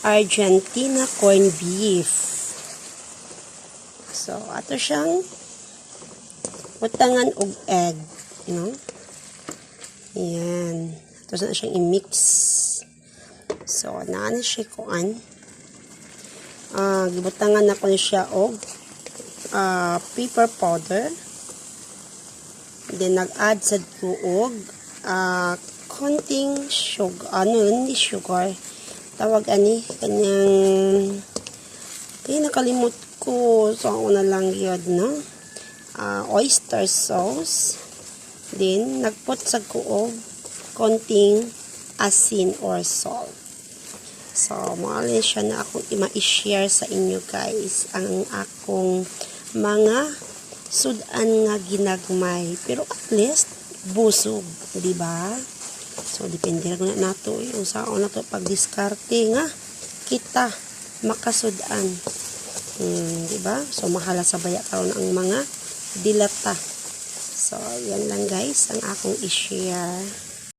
Argentina corned beef. So, ato siyang utangan og egg, no? Ayan. Ito na siyang i-mix. So, naana siya kuan. Gibutangan na ko siya og pepper powder. Then, nag-add sa tuog konting sugar. Hindi sugar. Tawag kanyang nakalimot ko. So, ako na lang yun, no? Oyster sauce. Then, nagput sa kuog konting asin or salt. So, maalin siya na akong i-share sa inyo guys ang akong mga sudan nga ginagmay. Pero at least, busog. Diba? So, depende na nato. Yung saan na to pag-diskarte nga kita makasudan. Diba? So, mahala sa baya karon ang mga dilata. So, yan lang guys ang akong i-share.